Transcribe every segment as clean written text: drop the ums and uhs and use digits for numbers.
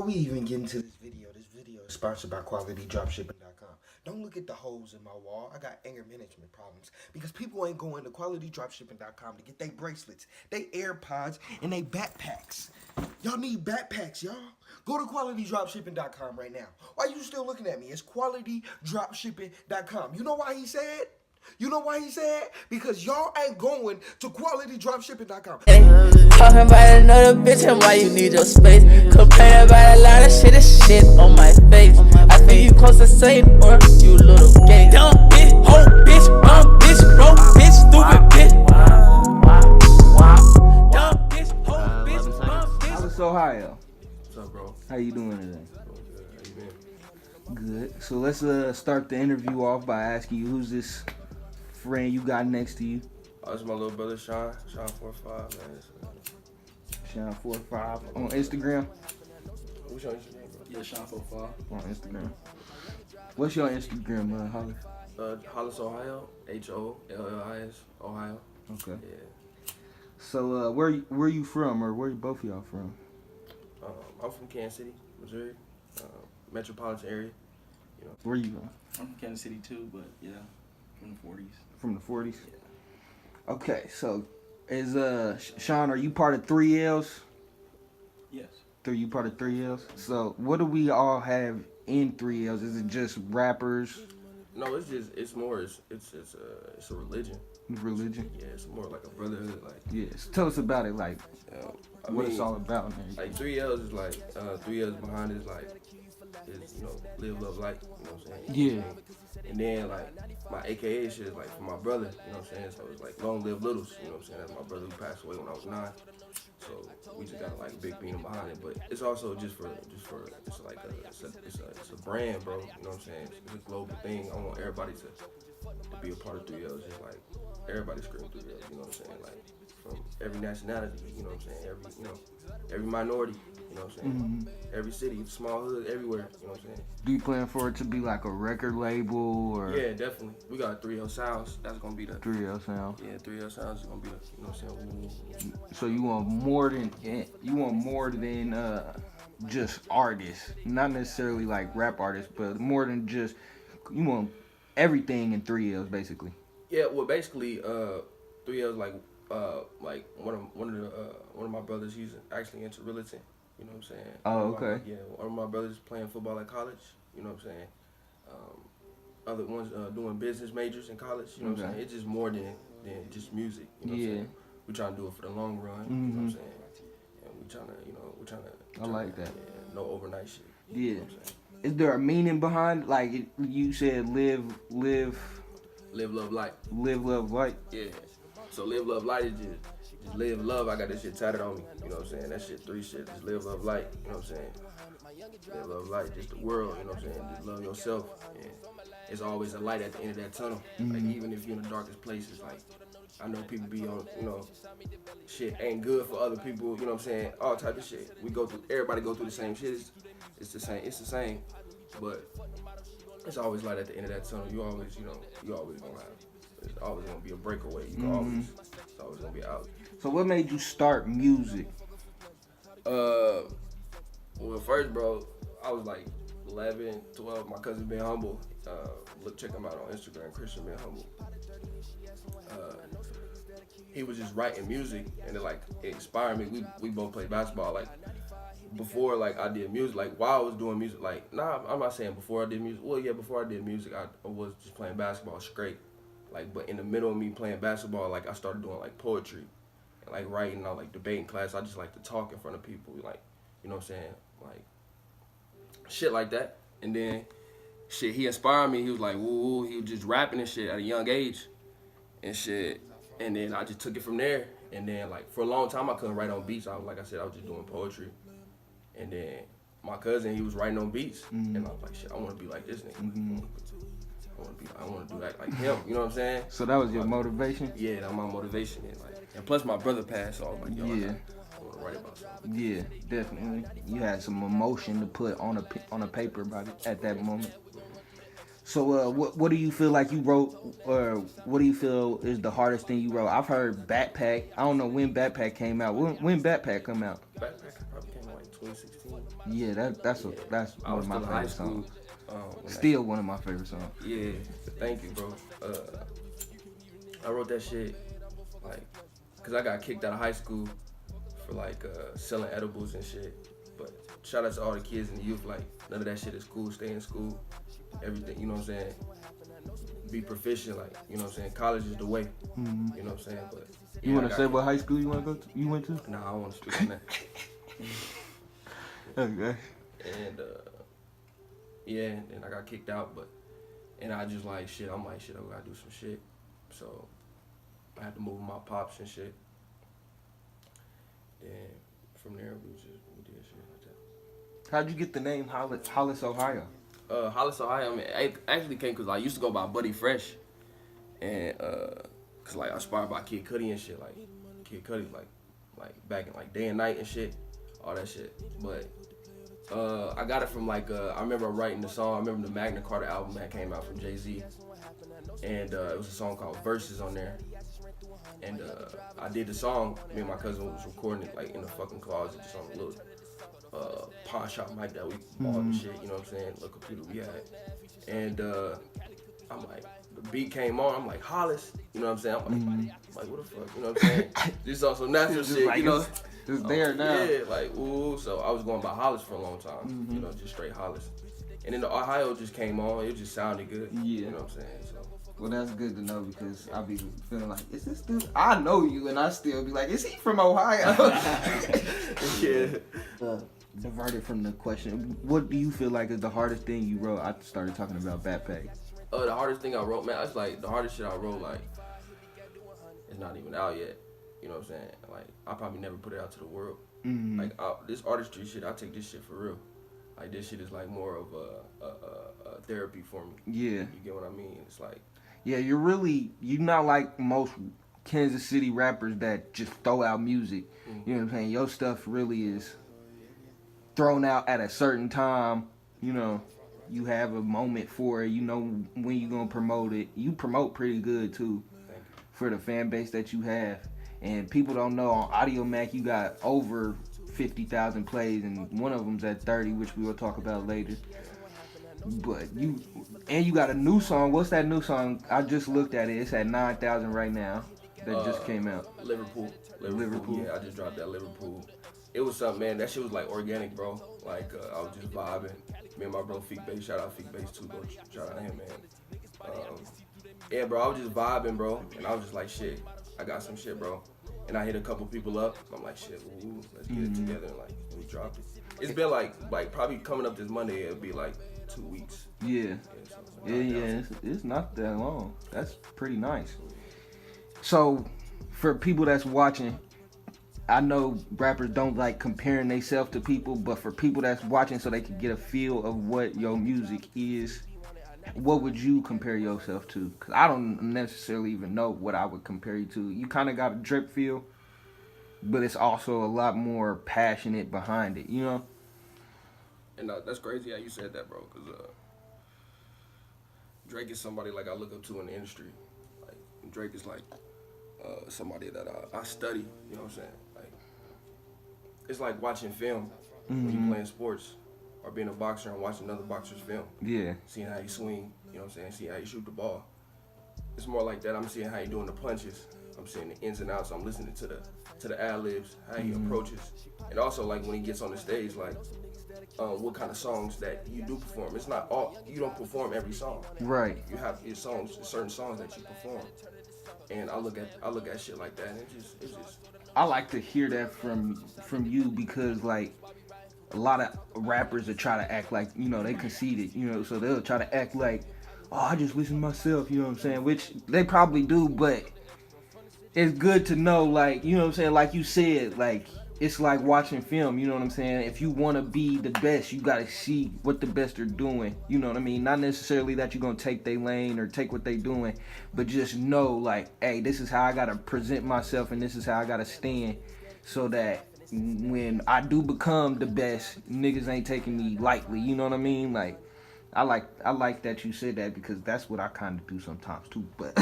we even get into this video is sponsored by QualityDropShipping.com. Don't look at the holes in my wall. I got anger management problems because people ain't going to QualityDropShipping.com to get their bracelets, their AirPods, and their backpacks. Y'all need backpacks, y'all. Go to QualityDropShipping.com right now. Why you still looking at me? It's QualityDropShipping.com. You know why he said? You know why he said? Because y'all ain't going to QualityDropShipping.com. Talking about another bitch and why you need your space. Complaining about a lot of shit, this shit on my face. I think you close to Satan or you little gay. Dumb bitch, hoe bitch, bum bitch, broke bitch, stupid bitch. Dumb bitch, hoe bitch, bum bitch. Hollis Ohio. What's up, bro? How you doing today? Doing good. How you been? Good. So let's start the interview off by asking you, who's this friend you got next to you? Oh, this is my little brother, Sean 45, man. Sean 45 on Instagram. What's your Instagram, bro? Yeah, Sean 45. On Instagram. What's your Instagram, Hollis? Hollis Ohio, Hollis Ohio. Okay. Yeah. So where you from, or where both of y'all from? I'm from Kansas City, Missouri, metropolitan area. You know. Where you from? I'm from Kansas City too, but yeah, from the 40s. From the 40s. Okay, so is Sean, are you part of 3lll's? Yes. You part of 3lll's? So what do we all have in 3lll's? Is it just rappers? No, it's a religion. Religion? Yeah, it's more like a brotherhood. Like, Yes. Tell us about it, like I what mean, it's all about. Man. Like 3L's is like 3L's behind it is like live, love, light. You know what I'm saying? Yeah. And then like my AKA shit is like for my brother. You know what I'm saying? So it's like long live littles. You know what I'm saying? That's my brother who passed away when I was 9. So we just got like a big meaning behind it. But it's also just for it's like it's a brand, bro. You know what I'm saying? It's a global thing. I want everybody to be a part of 3L's. Just like everybody scream 3L's. You know what I'm saying? Like from every nationality. You know what I'm saying? Every minority. You know what I'm saying? Mm-hmm. Every city, small hood, everywhere. You know what I'm saying? Do you plan for it to be like a record label or? Yeah, definitely. We got 3L Sounds. That's gonna be the 3L sound. Yeah, 3L Sounds is gonna be the. You know what I'm saying? So you want more than just artists, not necessarily like rap artists, but more than just you want everything in 3L's basically. Yeah, well, basically, 3L's like one of my brothers. He's actually into realty. You know what I'm saying? Oh, okay. One of my brothers playing football at college. You know what I'm saying? Other ones doing business majors in college. You know what I'm saying? It's just more than just music. You know what I'm saying? We trying to do it for the long run. Mm-hmm. You know what I'm saying? And we trying to. I like that. Yeah, no overnight shit. Yeah. You know what I'm saying? Is there a meaning behind, like you said, live, love, light. Live, love, light? Yeah. So live, love, light is just live, love. I got this shit tatted on me. You know what I'm saying? That shit, 3 shit. Just live, love, light. You know what I'm saying? Live, love, light. Just the world. You know what I'm saying? Just love yourself. And it's always a light at the end of that tunnel. Mm-hmm. Like even if you're in the darkest places, like I know people be on, shit ain't good for other people. You know what I'm saying? All type of shit. Everybody go through the same shit. It's the same. But it's always light at the end of that tunnel. You always gonna have. It's always gonna be a breakaway. It's always gonna be out. So what made you start music? Well, first, bro, I was like 11, 12. My cousin been humble. Check him out on Instagram, Christian been humble. He was just writing music, and it inspired me. We both played basketball. Like before, like I did music. Like while I was doing music, like I'm not saying before I did music. Well, yeah, before I did music, I was just playing basketball straight. Like, but in the middle of me playing basketball, like I started doing like poetry and like writing, like debating class. I just like to talk in front of people, like you know what I'm saying, like shit like that. And then shit, he inspired me. He was like, woo, he was just rapping and shit at a young age and shit. And then I just took it from there. And then like for a long time I couldn't write on beats. I was just doing poetry. And then my cousin, he was writing on beats, and I was like, shit, I want to be like this nigga. Mm-hmm. I want to do that like him. You know what I'm saying? So that was your motivation? Yeah, that was my motivation. And plus my brother passed, so I was like, yo, I want to write about something. Yeah, definitely. You had some emotion to put on a paper about it at that moment. So what do you feel like you wrote, or what do you feel is the hardest thing you wrote? I've heard Backpack. I don't know when Backpack came out. When Backpack come out? Backpack probably came out like 2016. Yeah, that's I one was of my still in high favorite school. songs. When Still one of my favorite songs. Yeah, thank you, bro. I wrote that shit like, cause I got kicked out of high school for like selling edibles and shit. But shout out to all the kids and the youth. Like, none of that shit is cool. Stay in school. Everything, you know what I'm saying? Be proficient, like, you know what I'm saying? College is the way. Mm-hmm. You know what I'm saying? But You want to say what high school you want to go to? You went to? Nah, I don't want to speak on that. Okay. And yeah, and then I got kicked out, and I just like shit. I'm like shit. I gotta do some shit. So I had to move with my pops and shit. Then from there we did shit like that. How'd you get the name Hollis, Ohio? Hollis, Ohio. I mean, I actually came because I used to go by Buddy Fresh, and cause like I inspired by Kid Cudi and shit. Like Kid Cudi, like back in like Day and Night and shit, all that shit. But I got it from like I remember writing the song. I remember the Magna Carta album that came out from Jay-Z, and it was a song called Verses on there. And I did the song. Me and my cousin was recording it like in the fucking closet, just on a little pawn shop mic that we bought and shit. You know what I'm saying? Little computer we had. And I'm like, the beat came on. I'm like, Hollis. You know what I'm saying? I'm like what the fuck? You know what I'm saying? This is also natural shit. Like, you know? It's there now. Yeah, like, ooh. So I was going by Hollis for a long time. You know, just straight Hollis. And then the Ohio just came on. It just sounded good. Yeah. You know what I'm saying? So. Well, that's good to know because I be feeling like, is this dude? I know you, and I still be like, is he from Ohio? Yeah. Diverted from the question. What do you feel like is the hardest thing you wrote? I started talking about Backpack. The hardest thing I wrote, man, it's like the hardest shit I wrote, like, it's not even out yet. You know what I'm saying? Like, I probably never put it out to the world. Mm-hmm. Like, this artistry shit, I take this shit for real. Like, this shit is like more of a therapy for me. Yeah. You get what I mean? It's like, yeah, you're not like most Kansas City rappers that just throw out music. You know what I'm saying? Your stuff really is thrown out at a certain time. You know, you have a moment for it. You know when you're going to promote it. You promote pretty good, too, for the fan base that you have. And people don't know, on Audio Mac, you got over 50,000 plays, and one of them's at 30, which we will talk about later. But you got a new song. What's that new song? I just looked at it. It's at 9,000 right now. That just came out. Liverpool. Yeah, I just dropped that Liverpool. It was something, man. That shit was like organic, bro. Like I was just vibing. Me and my bro Feek Bass. Shout out Feek Bass too, bro. Shout out him, man. Yeah, bro. I was just vibing, bro. And I was just like, shit. I got some shit, bro. And I hit a couple people up. I'm like, shit, ooh, let's get it together. And like, we dropped it. It's been like probably coming up this Monday. It'll be like 2 weeks. Yeah. It's not that long. That's pretty nice. So, for people that's watching, I know rappers don't like comparing themselves to people, but for people that's watching so they can get a feel of what your music is, what would you compare yourself to? Because I don't necessarily even know what I would compare you to. You kind of got a drip feel, but it's also a lot more passionate behind it, you know? And that's crazy how you said that, bro, because Drake is somebody like I look up to in the industry. Like, Drake is like somebody that I study, you know what I'm saying? Like, it's like watching film when you playing sports, or being a boxer and watching another boxer's film. Yeah. Seeing how you swing, you know what I'm saying? Seeing how you shoot the ball. It's more like that. I'm seeing how you doing the punches. I'm seeing the ins and outs. I'm listening to the ad-libs, how he approaches. And also, like, when he gets on the stage, like, what kind of songs that you do perform. It's not all, you don't perform every song. Right. You have your songs, certain songs that you perform. And I look at shit like that, and it's just. I like to hear that from you because, like, a lot of rappers that try to act like, you know, they conceited, you know, so they'll try to act like, oh, I just listen to myself, you know what I'm saying, which they probably do, but it's good to know, like, you know what I'm saying, like you said, like, it's like watching film, you know what I'm saying? If you want to be the best, you got to see what the best are doing, you know what I mean? Not necessarily that you're going to take their lane or take what they doing, but just know, like, hey, this is how I got to present myself and this is how I got to stand so that when I do become the best, niggas ain't taking me lightly, you know what I mean? Like, I like that you said that because that's what I kind of do sometimes too. But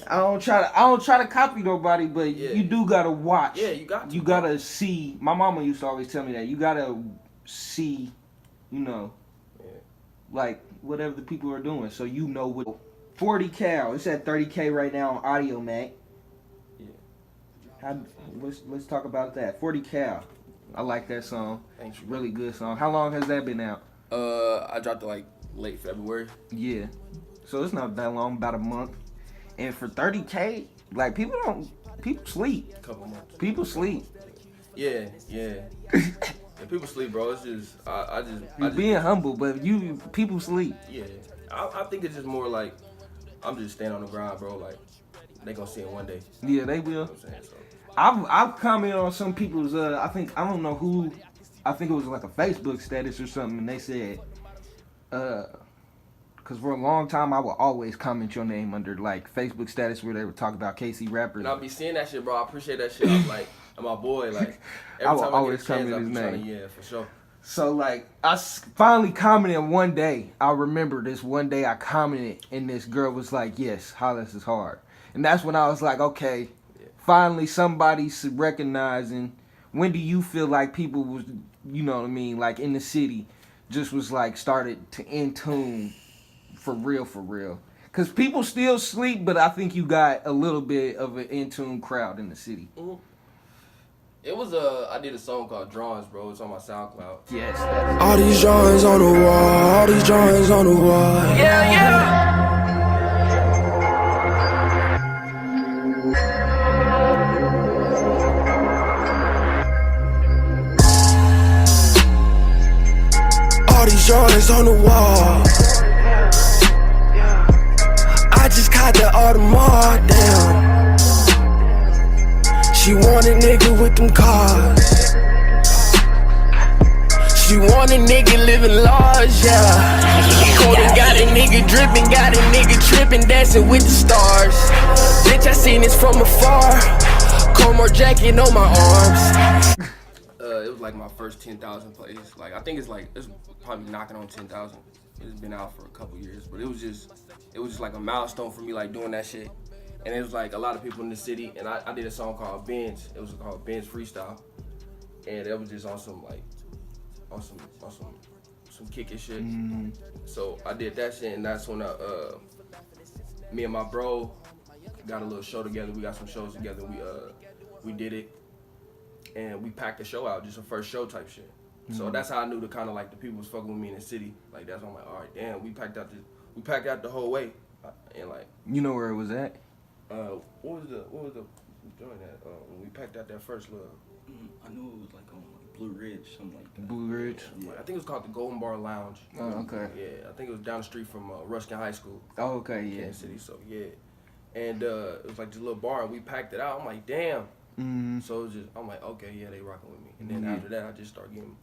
I don't try to copy nobody. But you do gotta watch. Yeah, you got to. You gotta see. My mama used to always tell me that you gotta see, like whatever the people are doing, so you know what. 40 cal. It's at 30K right now on Audio Mac. Yeah. Let's talk about that. 40 cal. I like that song. Thanks. Really good song. How long has that been out? I dropped it like late February. Yeah. So it's not that long, about a month. And for 30K, like people sleep. A couple months. People sleep. Yeah. Yeah, people sleep, bro. It's just You're being humble, but people sleep. Yeah, I think it's just more like I'm just standing on the ground, bro. Like they gonna see it one day. Yeah, they will. You know what I'm saying? So. I've commented on some people's I don't know who, I think it was like a Facebook status or something, and they said because for a long time I would always comment your name under like Facebook status where they would talk about KC rappers. And I'll be seeing that shit, bro. I appreciate that shit. I'm like, I'm my boy. Like I every will time I always get a chance, comment I'll his be trying to, name. yeah, for sure. So like I finally commented one day. I remember this one day I commented and this girl was like, "Yes, Hollis is hard," and that's when I was like, okay. Finally, somebody's recognizing. When do you feel like people was, you know what I mean, like in the city, just was like started to in tune for real? Because people still sleep, but I think you got a little bit of an in tune crowd in the city. Mm-hmm. It was I did a song called Drawings, bro. It's on my SoundCloud. Yes. All these drawings on the wall, all these drawings on the wall. Yeah. All these drawings on the wall. I just caught the Audemars, damn. She want a nigga with them cars. She want a nigga living large, yeah. Golden got a nigga dripping, got a nigga tripping, dancing with the stars. Bitch, I seen this from afar. Comor jacket on my arms. It was like my first 10,000 plays. Like I think it's probably knocking on 10,000. It's been out for a couple years, but it was just like a milestone for me, like doing that shit. And it was like a lot of people in the city, and I did a song called Benz. It was called Benz Freestyle, and it was just on some kicking shit. Mm-hmm. So I did that shit, and that's when me and my bro got a little show together. We got some shows together. We did it. And we packed the show out, just a first show type shit. Mm-hmm. So that's how I knew the kind of like the people was fucking with me in the city. Like that's when I'm like, all right, damn, we packed out the whole way, and like. You know where it was at? What was the joint that when we packed out that first little. I knew it was like on Blue Ridge, something like that. Blue Ridge. Yeah. I think it was called the Golden Bar Lounge. Oh, okay. Yeah, I think it was down the street from Ruskin High School. Oh, okay, yeah. Kansas City. So yeah, and it was like this little bar, and we packed it out. I'm like, damn. Mm-hmm. So it was just, I'm like, okay, yeah, they rocking with me. And then after that, I just started getting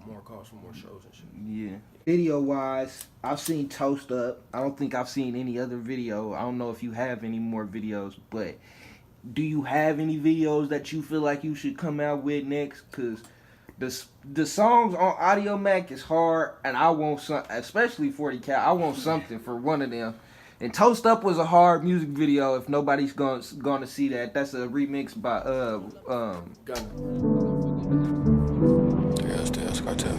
more calls for more shows and shit. Yeah. Video wise, I've seen Toast Up. I don't think I've seen any other video. I don't know if you have any more videos, but do you have any videos that you feel like you should come out with next? Because the songs on Audio Mac is hard, and I want some, especially 40 cal. I want something for one of them. And Toast Up was a hard music video. If nobody's gonna see that, that's a remix by Gunna. 3lll's Cartel.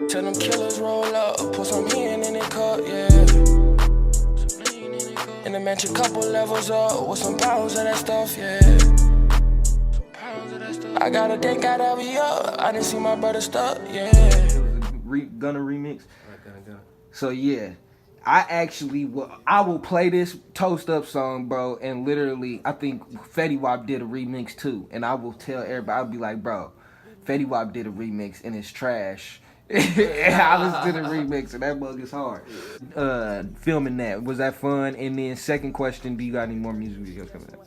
Tell them killers roll up, put some hen in the cup, yeah. In the mansion, couple levels up with some pounds of that stuff, yeah. I gotta thank God that we up. I didn't see my brother stuck, yeah. Gunna remix. Gunna. So yeah, I will play this Toast Up song, bro, and literally I think Fetty Wap did a remix too, and I will tell everybody, I'll be like, bro, Fetty Wap did a remix and it's trash. And I listened to the remix and that bug is hard. Filming that, was that fun? And then second question, do you got any more music videos coming up?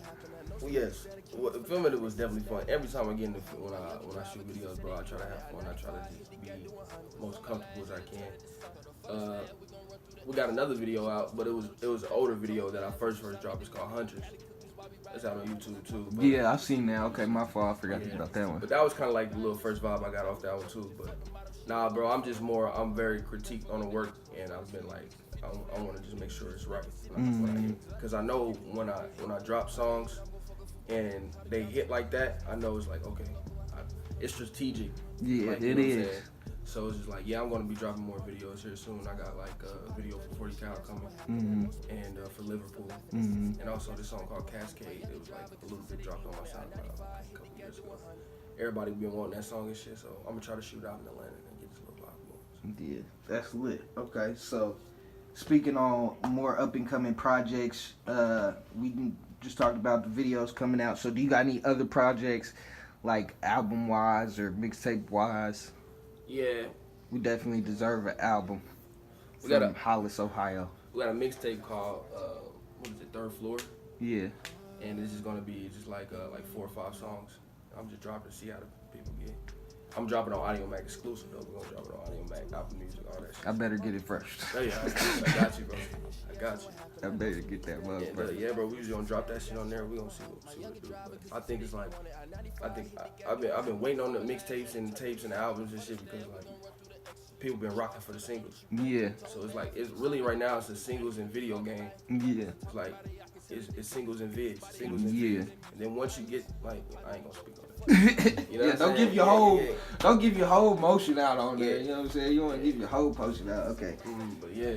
Yes, filming it was definitely fun. Every time I get in the when I shoot videos, bro, I try to have fun. I try to just be most comfortable as I can. We got another video out, but it was an older video that I first dropped. It's called Hunters. It's out on YouTube too. But, Yeah, I've seen that. Okay, my fault. I forgot about that one. But that was kind of like the little first vibe I got off that one too. But nah, bro, I'm very critique on the work, and I've been like, I want to just make sure it's right. Because I know when I drop songs and they hit like that, I know it's like, okay, it's strategic. Yeah, like, it is. So it's just like, yeah, I'm going to be dropping more videos here soon. I got like a video for 40 Cal coming, and for Liverpool, and also this song called Cascade. It was like a little bit dropped on my SoundCloud a couple years ago. Everybody been wanting that song and shit, so I'm gonna try to shoot out in Atlanta and get this little block going. Yeah, that's lit. Okay, so speaking on more up and coming projects, we just talked about the videos coming out. So do you got any other projects, like album wise or mixtape wise? Yeah, we definitely deserve an album. We got Hollis, Ohio. We got a mixtape called what is it, Third Floor? Yeah. And this is gonna be just like 4 or 5 songs. I'm just dropping to see how the people get. I'm dropping on Audio Mac exclusive though. We're gonna drop it on Audio Mac, Apple Music, all that shit. I better get it first. Oh yeah, I got you, bro. I got you. I better get that motherfucker. Yeah, bro. We usually gonna drop that shit on there. We gonna see what it do. But I think it's like, I've been waiting on the mixtapes and the tapes and the albums and shit because like people been rocking for the singles. Yeah. So it's like it's really right now it's a singles and video game. Yeah. It's like it's singles and vids, singles and vids. And then once you get like, I ain't gonna speak on it. You know yeah, don't give your don't give your whole motion out on there. You know what I'm saying? You want to give your whole motion out. Okay. But yeah.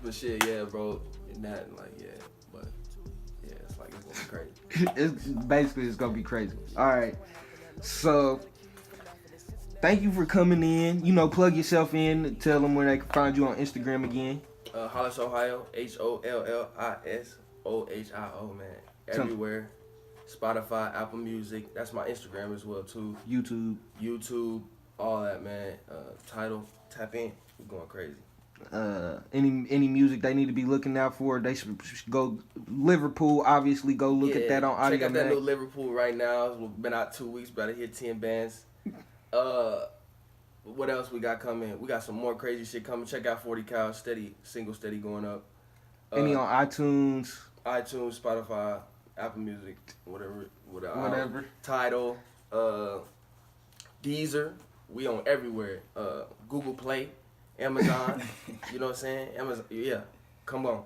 But shit, yeah, bro. And that, like, yeah. But yeah, it's like it's gonna be crazy. It's gonna be crazy. All right. So thank you for coming in. You know, plug yourself in. Tell them where they can find you on Instagram again. Hollis Ohio, HOLLISOHIO, man. Everywhere. Spotify, Apple Music. That's my Instagram as well too. YouTube, all that, man. Title, tap in. We're going crazy. Any music they need to be looking out for? They should go Liverpool. Obviously, go look at that on Audio. Check out that new Liverpool right now. It's been out 2 weeks, about to hit 10 bands. What else we got coming? We got some more crazy shit coming. Check out 40 Cal, steady going up. Any on iTunes, Spotify, Apple Music, whatever. Tidal, Deezer. We on everywhere. Google Play, Amazon. You know what I'm saying? Amazon. Yeah, come on.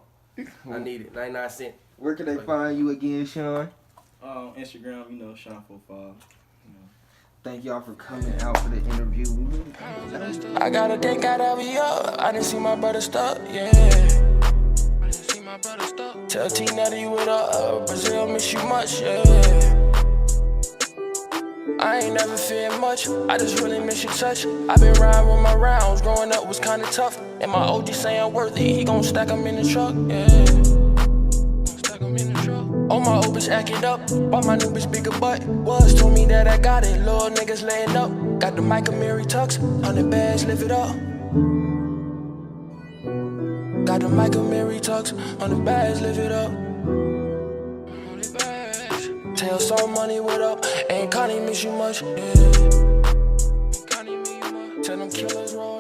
I need it. 99 cents. Where can they find you again, Sean? Instagram, Sean45. Thank y'all for coming out for the interview. I gotta think I'd have you up. I didn't see my brother stuck, yeah. Tell T Nutty you with Brazil miss you much, yeah. I ain't never feared much, I just really miss your touch. I been riding with my rounds, growing up was kinda tough. And my OG say I'm worthy, he gon' stack 'em in the truck, yeah. All my old bitch acting up, bought my new bitch bigger butt. Was told me that I got it, little niggas laying up. Got the Michael Mary Tux, 100 bags, live it up. Got the Michael Mary Tux, 100 bags, live it up. Tell some money what up, ain't Connie miss you much, yeah. Tell them killers roll.